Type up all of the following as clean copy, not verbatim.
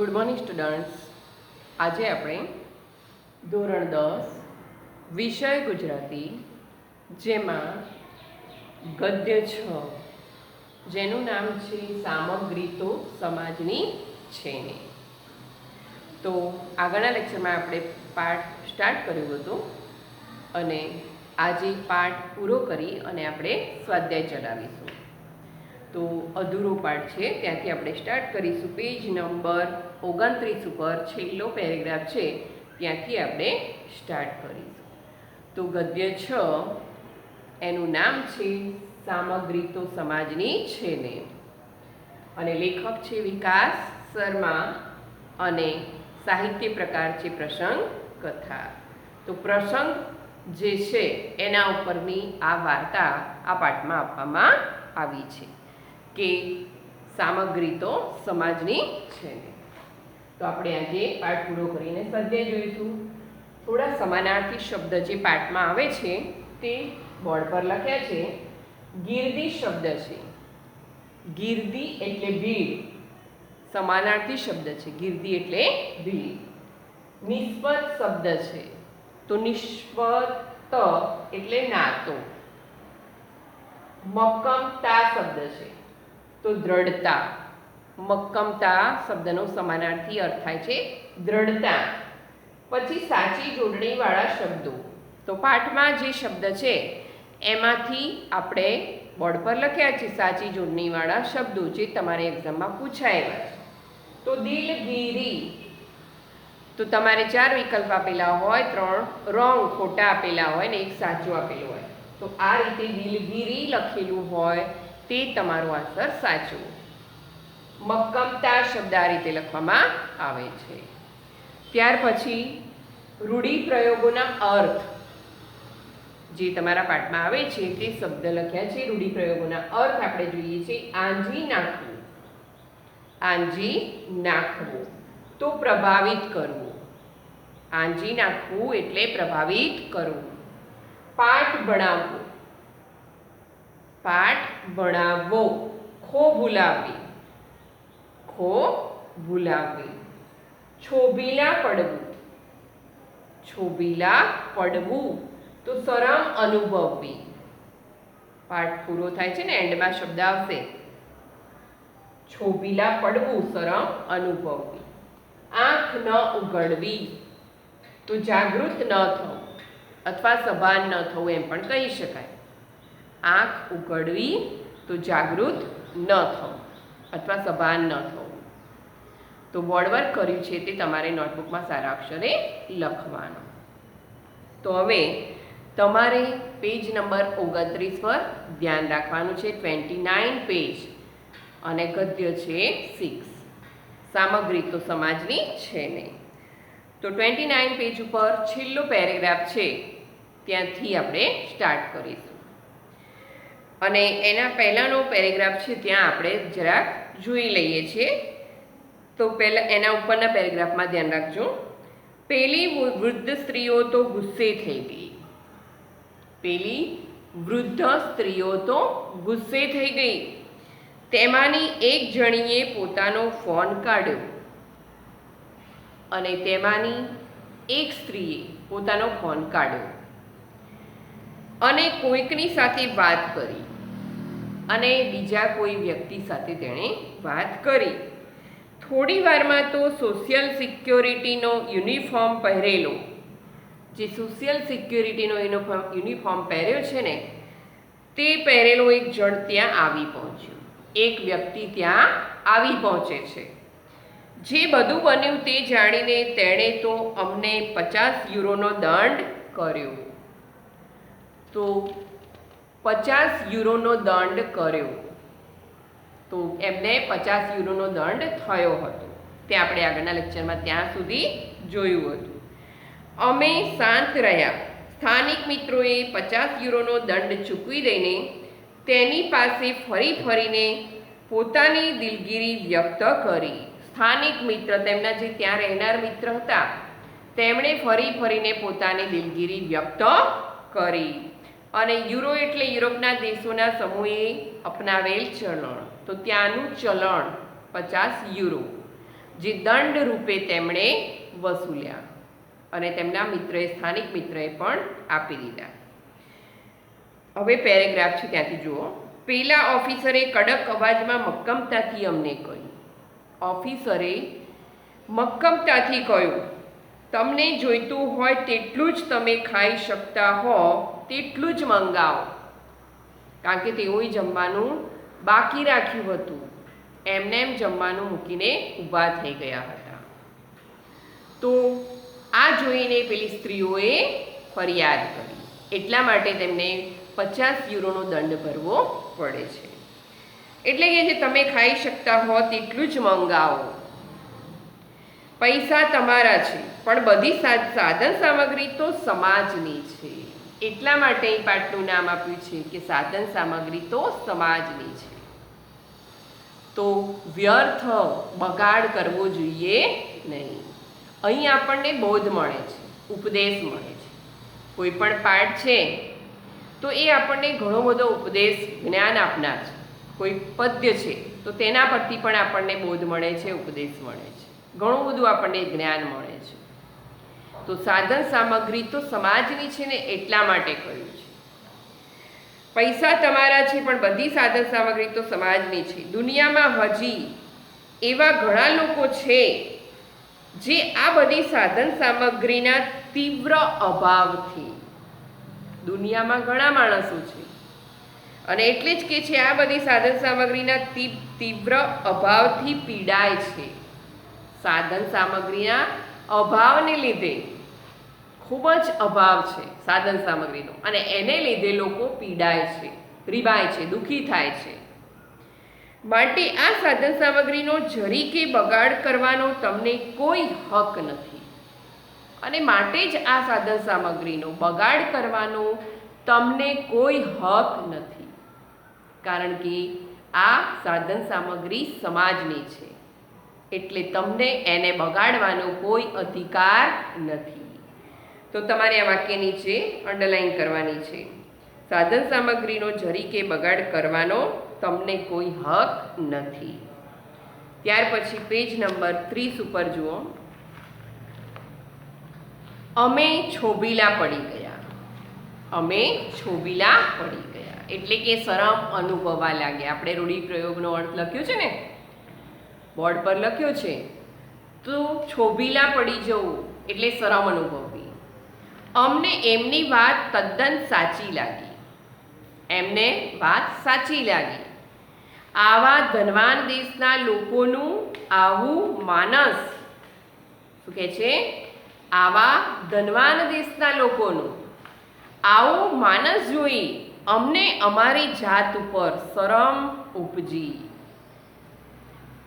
Good morning students. આજે આપણે ધોરણ 10 વિષય ગુજરાતી જેમાં ગદ્ય 6 જેનું નામ છે સામગ્રી તો સમાજની છે ને. તો આગળના લેક્ચરમાં આપણે પાઠ સ્ટાર્ટ કર્યું હતું અને આજે પાઠ પૂરો કરી અને આપણે સ્વાધ્યાય ચલાવીશું. તો અધૂરો પાઠ છે ત્યાંથી આપણે સ્ટાર્ટ કરીશું. પેજ નંબર 29 ઉપર છેલ્લો પેરેગ્રાફ છે ત્યાંથી આપણે સ્ટાર્ટ કરીશું. તો ગદ્ય 6 એનું નામ છે સામગ્રી તો સમાજની છે ને અને લેખક છે વિકાસ શર્મા અને સાહિત્ય પ્રકાર છે પ્રસંગ કથા. તો પ્રસંગ જે છે એના ઉપરની આ વાર્તા આ પાઠમાં આપવામાં આવી છે કે સામગ્રી તો સમાજની છે ને. તો આપણે આજે પાઠ પૂરો કરીને સ્વાધ્યાય જોઈશું. થોડા સમાનાર્થી શબ્દ જે પાઠમાં આવે છે તે બોર્ડ પર લખ્યા છે. ગીર્દી શબ્દ છે. ગીર્દી એટલે ભીડ. સમાનાર્થી શબ્દ છે. ગીર્દી એટલે ભીડ. નિસ્બત શબ્દ છે. તો નિસ્બત એટલે નાતો. મક્કમતા શબ્દ છે તો દ્રઢતા. મક્કમતા શબ્દનો સમાનાર્થી અર્થ થાય છે દ્રઢતા. પછી સાચી જોડણીવાળા શબ્દો. તો પાઠમાં જે શબ્દ છે એમાંથી આપણે બોર્ડ પર લખ્યા છે સાચી જોડણીવાળા શબ્દો જે તમારે એક્ઝામમાં પૂછાયેલા છે. તો દિલગીરી. તો તમારે 4 વિકલ્પ આપેલા હોય, 3 રોંગ ખોટા આપેલા હોય ને એક સાચું આપેલું હોય. તો આ રીતે દિલગીરી લખેલું હોય તે તમારો આન્સર સાચો. મક્કમતા શબ્દ આ રીતે લખવામાં આવે છે. ત્યાર પછી રૂઢિપ્રયોગોના અર્થ જે તમારા પાઠમાં આવે છે તે શબ્દ લખ્યા છે. રૂઢિપ્રયોગોના અર્થ આપણે જોઈએ છે. આંજી નાખવું. આંજી નાખવું તો પ્રભાવિત કરવું. આંજી નાખવું એટલે પ્રભાવિત કરવું. પાઠ ભણાવવો. પાઠ ભણાવવો. ખો ભૂલાવવી. ખો ભૂલાવવી. છોભીલા પડવું. છોભીલા પડવું તો શરમ અનુભવવી. પાઠ પૂરો થાય છે ને એન્ડમાં શબ્દ આવશે છોભીલા પડવું, શરમ અનુભવવી. આંખ ન ઉઘડવી તો જાગૃત ન થવું અથવા સભાન ન થવું એમ પણ કહી શકાય. આંખ ઉઘડવી તો જાગૃત ન થવું અથવા સભાન ન થવું. તો બોર્ડવર્ક કર્યું છે તે તમારે નોટબુકમાં સારા અક્ષરે લખવાનું. તો હવે તમારે પેજ નંબર 29 પર ધ્યાન રાખવાનું છે. 29 પેજ અને ગદ્ય છે 6. સામગ્રી તો સમાજની છે ને. તો 29 પેજ ઉપર છેલ્લો પેરેગ્રાફ છે ત્યાંથી આપણે સ્ટાર્ટ કરીશું અને એના પહેલાંનો પેરેગ્રાફ છે ત્યાં આપણે જરાક જોઈ લઈએ છીએ. તો પહેલાં એના ઉપરના પેરેગ્રાફમાં ધ્યાન રાખજો. પેલી વૃદ્ધ સ્ત્રીઓ તો ગુસ્સે થઈ ગઈ. પેલી વૃદ્ધ સ્ત્રીઓ તો ગુસ્સે થઈ ગઈ. તેમાંની એક જણીએ પોતાનો ફોન કાઢ્યો અને તેમાંની એક સ્ત્રીએ પોતાનો ફોન કાઢ્યો અને કોઈકની સાથે વાત કરી અને બીજા કોઈ વ્યક્તિ સાથે તેણે વાત કરી. થોડી વારમાં તો સોશિયલ સિક્યોરિટીનો યુનિફોર્મ પહેરેલો, જે સોશિયલ સિક્યોરિટીનો યુનિફોર્મ પહેર્યો છે ને તે પહેરેલો એક જણ ત્યાં આવી પહોંચ્યો. એક વ્યક્તિ ત્યાં આવી પહોંચે છે. જે બધું બન્યું તે જાણીને તેણે તો અમને 50 યુરોનો દંડ કર્યો. તો 50 યુરોનો દંડ કર્યો. તો એમને 50 યુરોનો દંડ થયો હતો. તે આપણે આગળના લેક્ચરમાં ત્યાં સુધી જોયું હતું. અમે શાંત રહ્યા. સ્થાનિક મિત્રોએ 50 યુરોનો દંડ ચૂકવી દઈને તેની પાસે ફરી ફરીને પોતાની દિલગીરી વ્યક્ત કરી. સ્થાનિક મિત્ર, તેમના જે ત્યાં રહેનાર મિત્ર હતા, તેમણે ફરી ફરીને પોતાની દિલગીરી વ્યક્ત કરી. અને યુરો એટલે યુરોપના દેશોના સમૂહે અપનાવેલ ચલણ. તો ત્યાંનું ચલણ 50 યુરો. જે દંડ રૂપે તેમણે વસૂલ્યા અને તેમના મિત્રએ સ્થાનિક મિત્રએ પણ આપી દીધા. હવે પેરેગ્રાફ છે ત્યાંથી જુઓ. પેલા ઓફિસરે કડક અવાજમાં મક્કમતાથી અમને કહ્યું. ઓફિસરે મક્કમતાથી કહ્યું, તમને જોઈતું હોય તેટલું જ તમે ખાઈ શકતા હો તેટલું જ મંગાવો. કારણ કે તેઓએ જમવાનું બાકી રાખ્યું હતું. એમને એમ જમવાનું મૂકીને ઊભા થઈ ગયા હતા. તો આ જોઈને પેલી સ્ત્રીઓએ ફરિયાદ કરી. એટલા માટે તેમને 50 યુરોનો દંડ ભરવો પડે છે. એટલે કે જે તમે ખાઈ શકતા હો તેટલું જ મંગાવો. પૈસા તમારા છે પણ બધી સાધન સામગ્રી તો સમાજની છે. એટલા માટે અહીં પાઠનું નામ આપ્યું છે કે સાધન સામગ્રી તો સમાજની છે. તો વ્યર્થ બગાડ કરવો જોઈએ નહીં. અહીં આપણને બોધ મળે છે, ઉપદેશ મળે છે. કોઈ પણ પાઠ છે તો એ આપણને ઘણો બધો ઉપદેશ જ્ઞાન આપનાર છે. કોઈ પદ્ય છે તો તેના પરથી પણ આપણને બોધ મળે છે, ઉપદેશ મળે છે, ઘણું બધું આપણને જ્ઞાન મળે છે. તો સાધન સામગ્રી તો સમાજની છે ને એટલા માટે કહ્યું છે. પૈસા તમારા છે પણ બધી સાધન સામગ્રી તો સમાજની છે. દુનિયામાં હજી એવા ઘણા લોકો છે જે આ બધી સાધન સામગ્રીના તીવ્ર અભાવથી, દુનિયામાં ઘણા માણસો છે અને એટલે જ કે છે આ બધી સાધન સામગ્રીના તીવ્ર અભાવથી પીડાય છે. સાધન સામગ્રીના અભાવને લીધે, ખૂબ જ અભાવ છે સાધન સામગ્રીનો, અને એને લીધે લોકો પીડાય છે, રીબાય છે, દુઃખી થાય છે. માટે આ સાધન સામગ્રીનો જરીકે બગાડ કરવાનો તમને કોઈ હક નથી. અને માટે જ આ સાધન સામગ્રીનો બગાડ કરવાનો તમને કોઈ હક નથી. કારણ કે આ સાધન સામગ્રી સમાજની છે એટલે તમને એને બગાડવાનો કોઈ અધિકાર નથી. તો તમારે આ વાક્ય નીચે અંડરલાઈન કરવાની છે. સાધન સામગ્રીનો જરીકે બગાડ કરવાનો તમને કોઈ હક નથી. ત્યાર પછી પેજ નંબર 30 ઉપર જુઓ. અમે છોભીલા પડી ગયા. અમે છોભીલા પડી ગયા એટલે કે શરમ અનુભવવા લાગ્યા. આપણે રૂઢિપ્રયોગનો અર્થ લખ્યો છે ને, બોર્ડ પર લખ્યો છે. તો છોભીલા પડી જવું એટલે શરમ અનુભવવી. અમને એમની વાત તદ્દન સાચી લાગી. એમને વાત સાચી લાગી. આવા ધનવાન દેશના લોકોનું આવું માનસ, શું કહે છે, આવા ધનવાન દેશના લોકોનું આવું માનસ જોઈ અમને અમારી જાત ઉપર શરમ ઉપજી.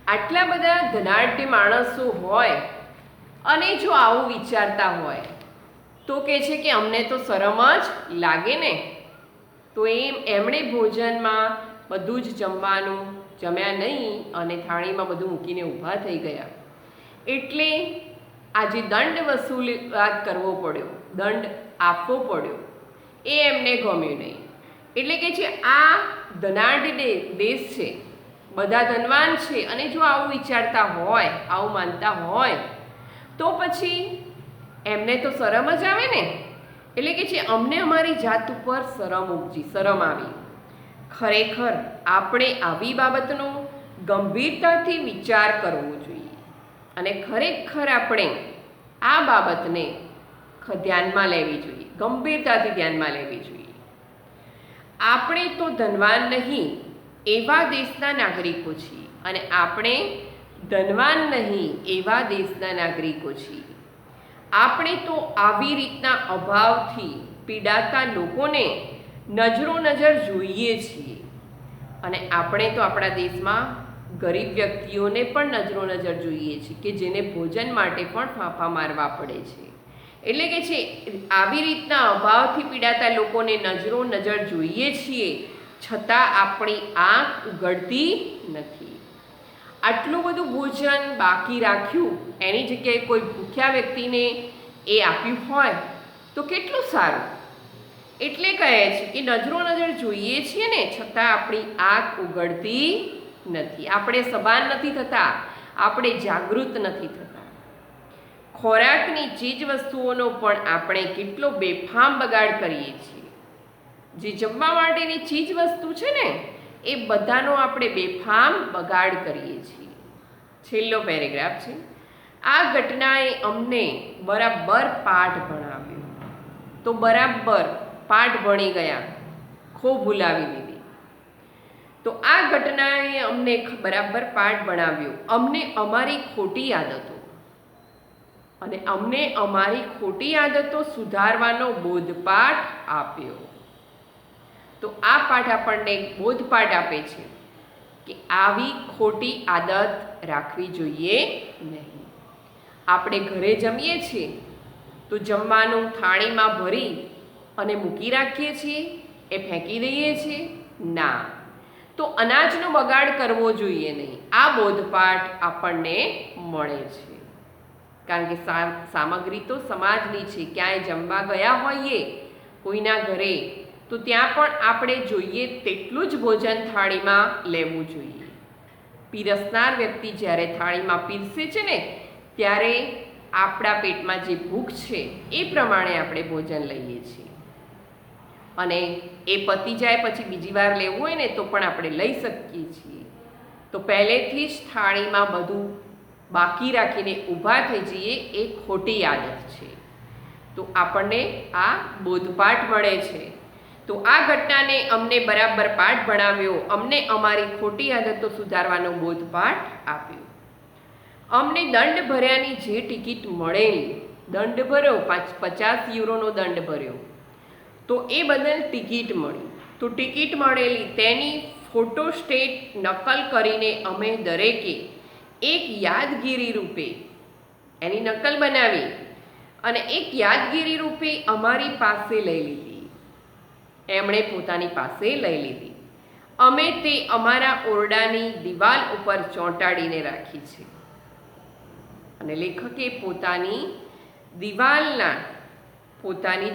આટલા બધા ધનાઢ્ય માણસો હોય અને જો આવું વિચારતા હોય તો કહે છે કે અમને તો શરમ જ લાગે ને. તો એમણે ભોજનમાં બધું જ જમવાનું જમ્યા નહીં અને થાળીમાં બધું મૂકીને ઊભા થઈ ગયા. એટલે આજે દંડ વસૂલાત કરવો પડ્યો, દંડ આપવો પડ્યો, એ એમને ગમ્યું નહીં. એટલે કે છે આ ધનાઢ્ય દેશ છે, બધા ધનવાન છે, અને જો આવું વિચારતા હોય, આવું માનતા હોય તો પછી એમને તો શરમ જ આવે ને. એટલે કે છે અમને અમારી જાત ઉપર શરમ ઉપજી, શરમ આવી. ખરેખર આપણે આવી બાબતનો ગંભીરતાથી વિચાર કરવો જોઈએ અને ખરેખર આપણે આ બાબતને ધ્યાનમાં લેવી જોઈએ, ગંભીરતાથી ધ્યાનમાં લેવી જોઈએ. આપણે તો ધનવાન નહીં એવા દેશના નાગરિકો છીએ અને આપણે ધનવાન નહીં એવા દેશના નાગરિકો છીએ. આપણે તો આવી રીતના અભાવથી પીડાતા લોકોને નજરો નજર જોઈએ છીએ અને આપણે તો આપણા દેશમાં ગરીબ વ્યક્તિઓને પણ નજરો નજર જોઈએ છીએ કે જેને ભોજન માટે પણ ફાંફા મારવા પડે છે. એટલે કે છે આવી રીતના અભાવથી પીડાતા લોકોને નજરો નજર જોઈએ છીએ છતાં આપણી આંખ ઉઘડતી નથી. આટલું બધું ભોજન બાકી રાખ્યું એની જગ્યાએ કોઈ ભૂખ્યા વ્યક્તિને એ આપ્યું હોય તો કેટલું સારું. એટલે કહે છે કે નજરો નજર જોઈએ છીએ ને છતાં આપણી આંખ ઉઘડતી નથી. આપણે સભાન નથી થતા, આપણે જાગૃત નથી થતા. ખોરાકની ચીજ વસ્તુઓનો પણ આપણે કેટલો બેફામ બગાડ કરીએ છીએ. જે જમવા માટેની ચીજ વસ્તુ છે ને એ બધાનો આપણે બેફામ બગાડ કરીએ છીએ. છેલ્લો પેરેગ્રાફ છે. આ ઘટનાએ અમને બરાબર પાઠ ભણાવ્યો. તો બરાબર પાઠ ભણી ગયા, ખો ભૂલાવી દીધી. તો આ ઘટનાએ અમને બરાબર પાઠ ભણાવ્યો, અમને અમારી ખોટી આદતો અને અમને અમારી ખોટી આદતો સુધારવાનો બોધપાઠ આપ્યો. તો આ પાઠ આપણને બોધપાઠ આપે છે કે આવી ખોટી આદત રાખવી જોઈએ નહીં. આપણે ઘરે જમીએ છીએ તો જમવાનું થાળીમાં ભરી અને મૂકી રાખીએ છીએ, એ ફેંકી દઈએ છીએ? ના. તો અનાજનો બગાડ કરવો જોઈએ નહીં. આ બોધપાઠ આપણને મળે છે. કારણ કે સામગ્રી તો સમાજની છે. ક્યાંય જમવા ગયા હોઈએ કોઈના ઘરે તો ત્યાં પણ આપણે જોઈએ તેટલું જ ભોજન થાળીમાં લેવું જોઈએ. પીરસનાર વ્યક્તિ જ્યારે થાળીમાં પીરસે છે ને ત્યારે આપણા પેટમાં જે ભૂખ છે એ પ્રમાણે આપણે ભોજન લઈએ છીએ. અને એ પતી જાય પછી બીજી વાર લેવું હોય ને તો પણ આપણે લઈ શકીએ છીએ. તો પહેલેથી જ થાળીમાં બધું બાકી રાખીને ઊભા થઈ જઈએ એ ખોટી આદત છે. તો આપણને આ બોધપાઠ મળે છે. તો આ ઘટનાને અમને બરાબર પાઠ ભણાવ્યો, અમને અમારી ખોટી આદતો સુધારવાનો બોધપાઠ આપ્યો. અમને દંડ ભર્યાની જે ટિકિટ મળેલી, દંડ ભર્યો, 50 યુરોનો દંડ ભર્યો, તો એ બદલ ટિકિટ મળી. તો ટિકિટ મળેલી તેની ફોટોસ્ટેટ નકલ કરીને અમે દરેકે એક યાદગીરી રૂપે એની નકલ બનાવી અને એક યાદગીરી રૂપે અમારી પાસે લઈ લીધી. એમણે પોતાની પાસે લઈ લીધી. અમે તે અમારા ઓરડાની દિવાલ ઉપર ચોંટાડીને રાખી છે. અને લેખકે પોતાની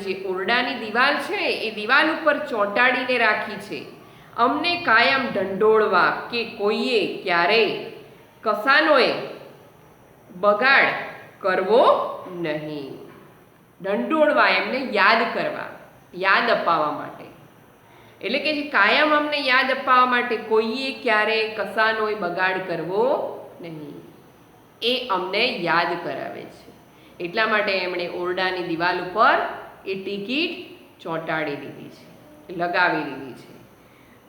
જે ઓરડાની દિવાલ છે એ દિવાલ ઉપર ચોંટાડીને રાખી છે. અમને કાયમ ઢંઢોળવા કે કોઈએ ક્યારેય કસાનોએ બગાડ કરવો નહીં. ઢંઢોળવા એમને યાદ કરવા, યાદ અપાવવા માટે. એટલે કે જે કાયમ અમને યાદ અપાવવા માટે કોઈએ ક્યારેય કસાનોએ બગાડ કરવો નહીં એ અમને યાદ કરાવે છે. એટલા માટે એમણે ઓરડાની દિવાલ ઉપર એ ટિકિટ ચોંટાડી દીધી છે, લગાવી દીધી છે.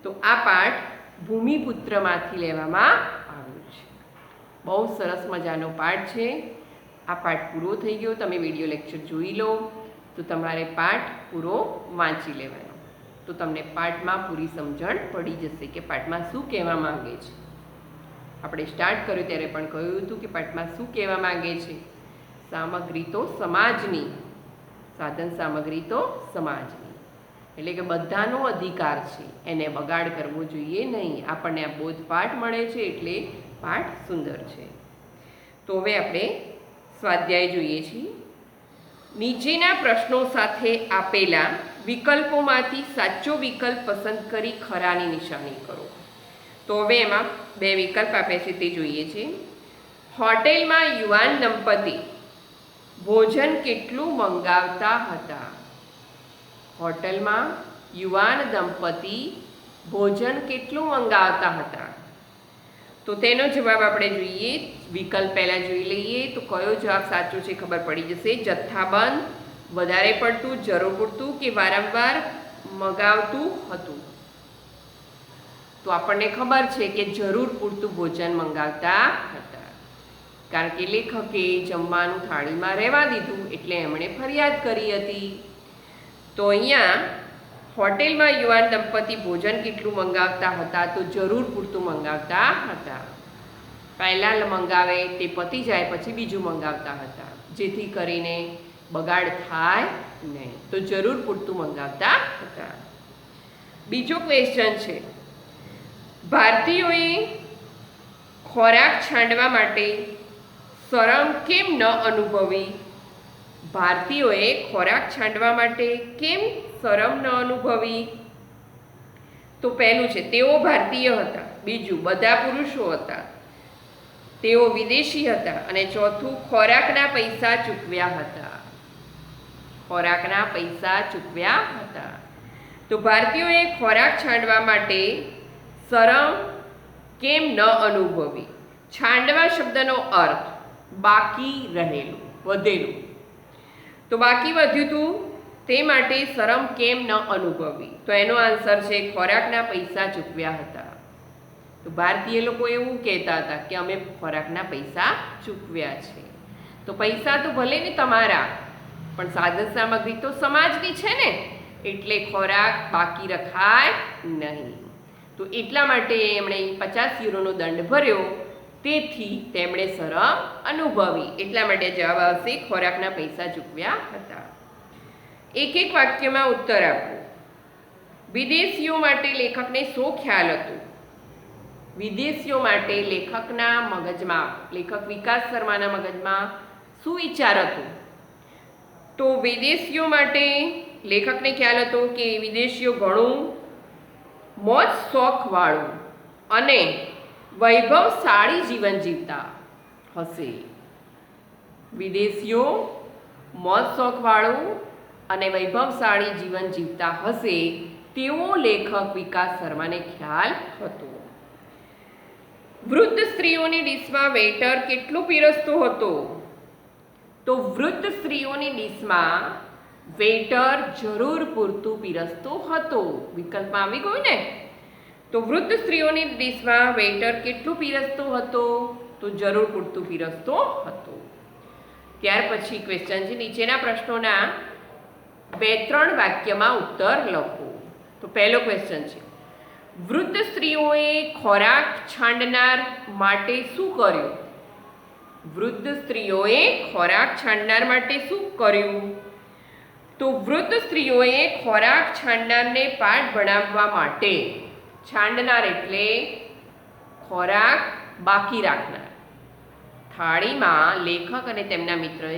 તો આ પાઠ ભૂમિપુત્રમાંથી લેવામાં આવ્યો છે. બહુ સરસ મજાનો પાઠ છે. આ પાઠ પૂરો થઈ ગયો. તમે વિડીયો લેક્ચર જોઈ લો તો તમારે પાઠ પૂરો વાંચી લેવાનો. તો તમને પાઠમાં પૂરી સમજણ પડી જશે કે પાઠમાં શું કહેવા માંગે છે. આપણે સ્ટાર્ટ કર્યું ત્યારે પણ કહ્યું હતું કે પાઠમાં શું કહેવા માંગે છે. સામગ્રી તો સમાજની, સાધન સામગ્રી તો સમાજની, એટલે કે બધાનો અધિકાર છે, એને બગાડ કરવો જોઈએ નહીં. આપણને આ બોધપાઠ મળે છે એટલે પાઠ સુંદર છે. તો હવે આપણે સ્વાધ્યાય જોઈએ છીએ. નીચેના પ્રશ્નો સાથે આપેલા વિકલ્પોમાંથી સાચો વિકલ્પ પસંદ કરી ખરાની નિશાની કરો. તો હવે એમાં 2 વિકલ્પ આપે છે તે જોઈએ છે. હોટેલમાં યુવાન દંપતી ભોજન કેટલું મંગાવતા હતા? હોટલમાં યુવાન દંપતી ભોજન કેટલું મંગાવતા હતા? તો તેનો જવાબ આપણે જોઈએ. વિકલ્પ પહેલાં જોઈ લઈએ તો કયો જવાબ સાચો છે ખબર પડી જશે. જથ્થાબંધ, વધારે પડતું, જરૂર પૂરતું કે વારંવાર મંગાવતું હતું? તો આપણને ખબર છે કે જરૂર પૂરતું ભોજન મંગાવતા હતા. કારણ કે લેખકે જમવાનું થાળીમાં રહેવા દીધું એટલે એમણે ફરિયાદ કરી હતી. તો અહીંયા હોટેલમાં યુવાન દંપતી ભોજન કેટલું મંગાવતા હતા? તો જરૂર પૂરતું મંગાવતા હતા. પહેલાં મંગાવે તે પતી જાય પછી બીજું મંગાવતા હતા, જેથી કરીને બગાડ થાય નહીં. તો જરૂર પૂરતું મંગાવતા હતા. બીજો ક્વેશ્ચન છે, ભારતીયોએ ખોરાક છાંટવા માટે શરમ કેમ ન અનુભવી? ભારતીયોએ ખોરાક છાંટવા માટે કેમ શરમ ન અનુભવી? તો પહેલું છે તેઓ ભારતીય હતા. બીજું બધા પુરુષો હતા. તેઓ વિદેશી હતા. અને ચોથું, ખોરાકના પૈસા ચૂકવ્યા હતા. ખોરાકના પૈસા ચૂકવ્યા હતા. તો ભારતીયોએ ખોરાક છાંડવા માટે શરમ કેમ ન અનુભવી? છાંડવા શબ્દનો અર્થ બાકી રહેલું, વધેલું. તો બાકી વધ્યું હતું તે માટે શરમ કેમ ન અનુભવી? તો એનો આન્સર છે ખોરાકના પૈસા ચૂકવ્યા હતા. તો ભારતીય લોકો એવું કહેતા હતા કે અમે ખોરાકના પૈસા ચૂકવ્યા છે. તો પૈસા તો ભલે ને તમારા, પણ સાધન સામગ્રી તો સમાજની છે ને, એટલે ખોરાક બાકી રખાય નહીં. તો એટલા માટે એમણે 50 યુરોનો દંડ ભર્યો. તેથી તેમણે શરમ અનુભવી. એટલા માટે જવાબ આવશે ખોરાકના પૈસા ચૂકવ્યા હતા. એક એક વાક્યમાં ઉત્તર આપો. વિદેશીઓ માટે લેખકને શું ખ્યાલ હતો? વિદેશીઓ માટે લેખકના મગજમાં, લેખક વિકાસ શર્માના મગજમાં શું વિચાર હતો? તો વિદેશીઓ માટે લેખકને ખ્યાલ હતો કે વિદેશીઓ ઘણું મોજ શોખવાળું અને વૈભવશાળી જીવન જીવતા હશે. વિદેશીઓ મોજ શોખવાળું અને વૈભવશાળી જીવન જીવતા હશે તેવો લેખક વિકાસ શર્માને ખ્યાલ હતો. વૃદ્ધ સ્ત્રીઓની ડીશમાં વેઇટર કેટલું પીરસતો હતો? તો વૃદ્ધ સ્ત્રીઓની ડીશમાં વેઇટર જરૂર પૂરતું પીરસતો હતો. વિકલ્પમાં આવી ગયું ને? તો વૃદ્ધ સ્ત્રીઓની ડીશમાં વેઇટર કેટલું પીરસતો હતો? તો જરૂર પૂરતું પીરસતો હતો. ત્યાર પછી ક્વેશ્ચન છે, નીચેના પ્રશ્નોના 2-3 વાક્યમાં ઉત્તર લખો. તો પહેલો ક્વેશ્ચન છે, વૃદ્ધ સ્ત્રીઓએ ખોરાક છાંડનાર માટે શું કર્યું? વૃદ્ધ સ્ત્રીઓએ ખોરાક છાંડનાર માટે શું કર્યું? તો વૃદ્ધ સ્ત્રીઓએ ખોરાક છાંડનારને પાઠ ભણાવવા માટે, છાંડનાર એટલે ખોરાક બાકી રાખનાર, થાળીમાં લેખક અને તેમના મિત્રએ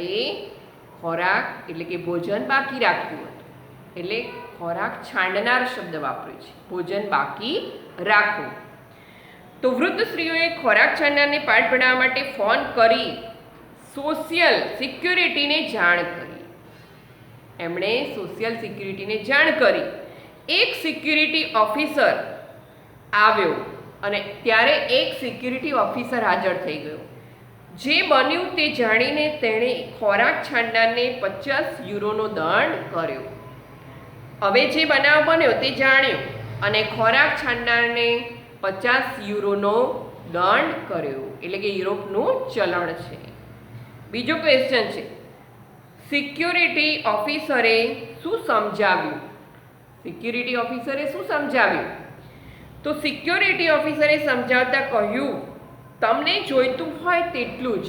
ખોરાક એટલે કે ભોજન બાકી રાખ્યું હતું. એટલે ખોરાક છાંડનાર શબ્દ વાપર્યો છે, ભોજન બાકી રાખવું. તો વૃદ્ધ સ્ત્રીઓએ ખોરાક છાંડનારને પાઠ ભણાવવા માટે ફોન કરી સોશિયલ સિક્યુરિટીને જાણ કરી. એમણે સોશિયલ સિક્યુરિટીને જાણ કરી. એક સિક્યુરિટી ઓફિસર આવ્યો અને ત્યારે એક સિક્યુરિટી ઓફિસર હાજર થઈ ગયો. જે બન્યું તે જાણીને તેણે ખોરાક છાંડનારને 50 યુરોનો દંડ કર્યો. હવે જે બનાવ બન્યો તે જાણ્યો અને ખોરાક છાંડનારને 50 યુરોનો દંડ કર્યો. એટલે કે યુરોપનું ચલણ છે. બીજો ક્વેશ્ચન છે, સિક્યુરિટી ઓફિસરે શું સમજાવ્યું? સિક્યુરિટી ઓફિસરે શું સમજાવ્યું? તો સિક્યુરિટી ઓફિસરે સમજાવતા કહ્યું, તમને જોઈતું હોય તેટલું જ.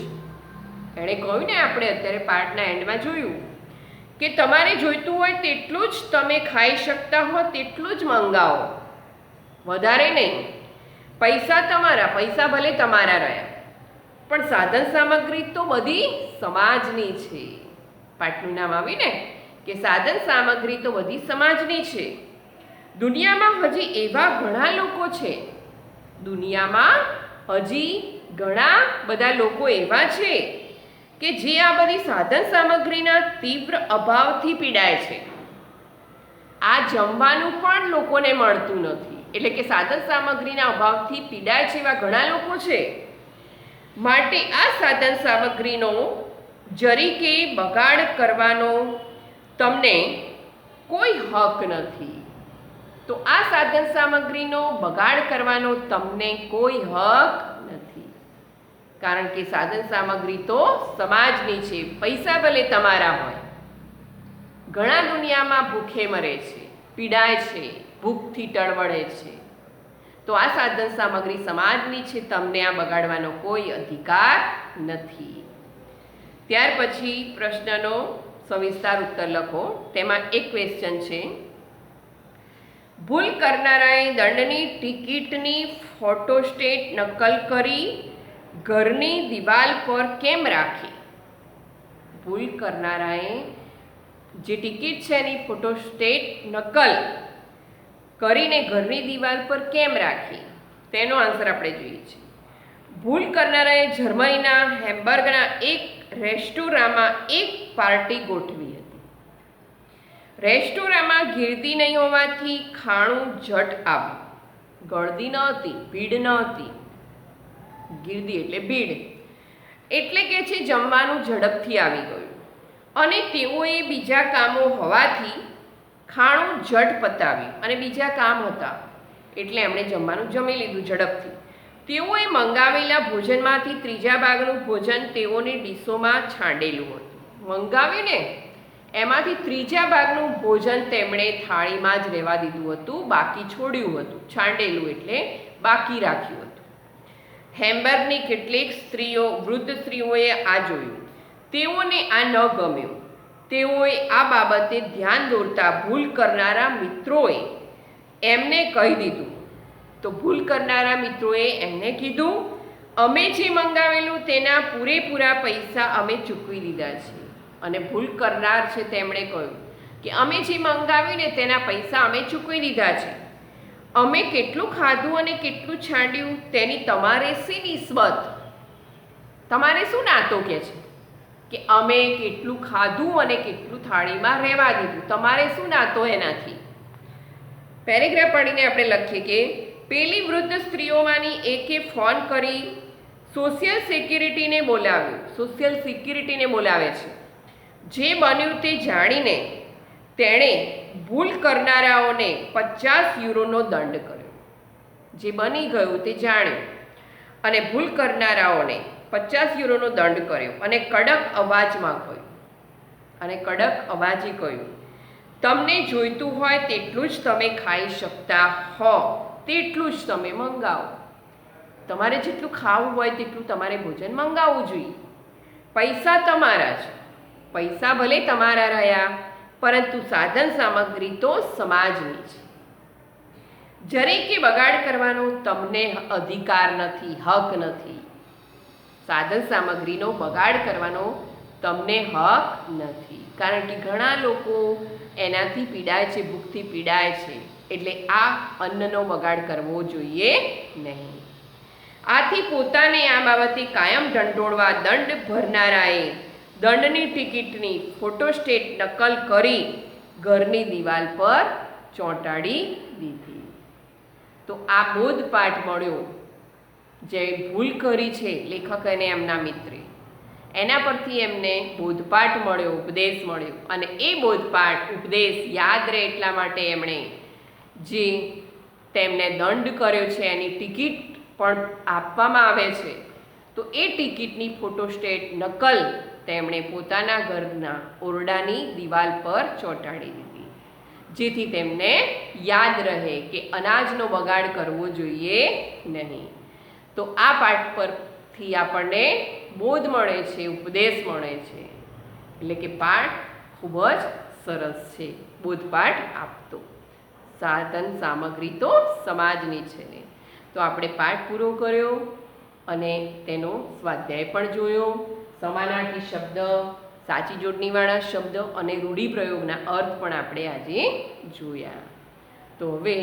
એણે કહ્યું ને, આપણે અત્યારે પાઠના એન્ડમાં જોયું કે તમારે જોઈતું હોય તેટલું જ તમે ખાઈ શકતા હો તેટલું જ મંગાવો, વધારે નહીં. પૈસા તમારા, પૈસા ભલે તમારા રહ્યા, પણ સાધન સામગ્રી તો બધી સમાજની છે. પાઠનું નામ આવ્યું ને કે સાધન સામગ્રી તો બધી સમાજની છે. દુનિયામાં હજી એવા ઘણા લોકો છે, દુનિયામાં હજી ઘણા બધા લોકો એવા છે કે જે આ બધી સાધન સામગ્રીના તીવ્ર અભાવથી પીડાય છે. આ જમવાનું પણ લોકોને મળતું નથી. એટલે કે સાધન સામગ્રીના અભાવથી પીડાય છે એવા ઘણા લોકો છે. માટે આ સાધન સામગ્રીનો જરીકે બગાડ કરવાનો તમને કોઈ હક નથી. તો આ સાધન સામગ્રીનો બગાડ કરવાનો તમને કોઈ હક નથી, કારણ કે સાધન સામગ્રી તો સમાજની છે. પૈસા ભલે તમારા હોય, ઘણા દુનિયામાં ભૂખે મરે છે, પીડાય છે, ભૂખથી ટળવળે છે. તો આ સાધન સામગ્રી સમાજની છે, તમને આ બગાડવાનો કોઈ અધિકાર નથી. ત્યાર પછી પ્રશ્નનો સવિસ્તાર ઉત્તર લખો. તેમાં એક ક્વેશ્ચન છે, ભૂલ કરનારાએ દંડની ટિકિટની ફોટોસ્ટેટ નકલ કરી ઘરની દિવાલ પર કેમ રાખી? ભૂલ કરનારાએ જે ટિકિટ છે એની ફોટોસ્ટેટ નકલ કરીને ઘરની દિવાલ પર કેમ રાખી? તેનો આન્સર આપણે જોઈએ છીએ. ભૂલ કરનારાએ જર્મનીના હેમ્બર્ગના એક રેસ્ટોરાંમાં એક પાર્ટી ગોઠવી હતી। રેસ્ટોરાંમાં ગીર્દી નહીં હોવાથી ખાણું જટ આવ્યું। ગળદી ન હતી, ભીડ ન હતી, ગીર્દી એટલે ભીડ, એટલે કે છે જમવાનું ઝડપથી આવી ગયું અને તેઓએ બીજા કામો હોવાથી ખાણું જટ પતાવ્યું અને બીજા કામ હતા એટલે એમણે જમવાનું જમી લીધું ઝડપથી। તેઓએ મંગાવેલા ભોજનમાંથી ત્રીજા ભાગનું ભોજન તેઓની ડીશોમાં છાંડેલું હતું। મંગાવ્યું ને એમાંથી ત્રીજા ભાગનું ભોજન તેમણે થાળીમાં જ રહેવા દીધું હતું, બાકી છોડ્યું હતું। છાંડેલું એટલે બાકી રાખ્યું હતું। હેમ્બર્ગની કેટલીક સ્ત્રીઓ, વૃદ્ધ સ્ત્રીઓએ આ જોયું, તેઓને આ ન ગમ્યું। તેઓએ આ બાબતે ધ્યાન દોરતા ભૂલ કરનારા મિત્રોએ એમને કહી દીધું। તો ભૂલ કરનારા મિત્રોએ એમને કીધું, અમે જે મંગાવેલું તેના પૂરેપૂરા પૈસા અમે ચૂકવી દીધા છે। અને ભૂલ કરનાર છે તેમણે કહ્યું કે અમે જે મંગાવ્યું ને તેના પૈસા અમે ચૂકવી દીધા છે। અમે કેટલું ખાધું અને કેટલું છાંડ્યું તેની તમારે શી નિસ્બત? તમારે શું નાતો કે છે કે અમે કેટલું ખાધું અને કેટલું થાળીમાં રહેવા દીધું, તમારે શું નાતો એનાથી? પેરેગ્રાફ પડીને આપણે લખીએ કે પેલી વૃદ્ધ સ્ત્રીઓમાંની એકે ફોન કરી સોશિયલ સિક્યુરિટીને બોલાવે છે। જે બન્યું તે જાણીને તેણે ભૂલ કરનારાઓને 50 યુરોનો દંડ કર્યો। જે બની ગયું તે જાણ્યું અને ભૂલ કરનારાઓને 50 યુરોનો દંડ કર્યો અને કડક અવાજે કહ્યું, તમને જોઈતું હોય તેટલું જ તમે ખાઈ શકતા હો તેટલું જ તમે મંગાવો। તમારે જેટલું ખાવું હોય તેટલું તમારે ભોજન મંગાવવું જોઈએ। પૈસા તમારા છે, પૈસા ભલે તમારા રહ્યા, પરંતુ સાધન સામગ્રી તો સમાજની છે। જરેકે બગાડ કરવાનો તમને અધિકાર નથી, હક નથી। સાધન સામગ્રીનો બગાડ કરવાનો તમને હક નથી, કારણ કે ઘણા લોકો એનાથી પીડાય છે, ભૂખથી પીડાય છે, એટલે આ અન્નનો બગાડ કરવો જોઈએ નહીં। આથી પોતાને આ બાબતે કાયમ ઢંઢોળવા દંડ ભરનારાએ દંડની ટિકિટની ફોટોસ્ટેટ નકલ કરી ઘરની દિવાલ પર ચોંટાડી દીધી। તો આ બોધપાઠ મળ્યો, જે ભૂલ કરી છે લેખક અને એમના મિત્રે, એના પરથી એમને બોધપાઠ મળ્યો, ઉપદેશ મળ્યો, અને એ બોધપાઠ ઉપદેશ યાદ રહે એટલા માટે એમણે જે તેમને દંડ કર્યો છે એની ટિકિટ પણ આપવામાં આવે છે, તો એ ટિકિટની ફોટોસ્ટેટ નકલ તેમણે પોતાના ઘરના ઓરડાની દિવાલ પર ચોંટાડી દીધી, જેથી તેમને યાદ રહે કે અનાજનો બગાડ કરવો જોઈએ નહીં। તો આ પાઠ પરથી આપણને બોધ મળે છે, ઉપદેશ મળે છે, એટલે કે પાઠ ખૂબ જ સરસ છે, બોધપાઠ આપતો। સાધન સામગ્રી તો સમાજની છે ને। તો આપણે પાઠ પૂરો કર્યો અને તેનો સ્વાધ્યાય પણ જોયો। સમાનાર્થી શબ્દ, સાચી જોડણીવાળા શબ્દ અને રૂઢિપ્રયોગના અર્થ પણ આપણે આજે જોયા। તો હવે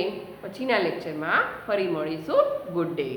પછીના લેક્ચરમાં ફરી મળીશું। Good day.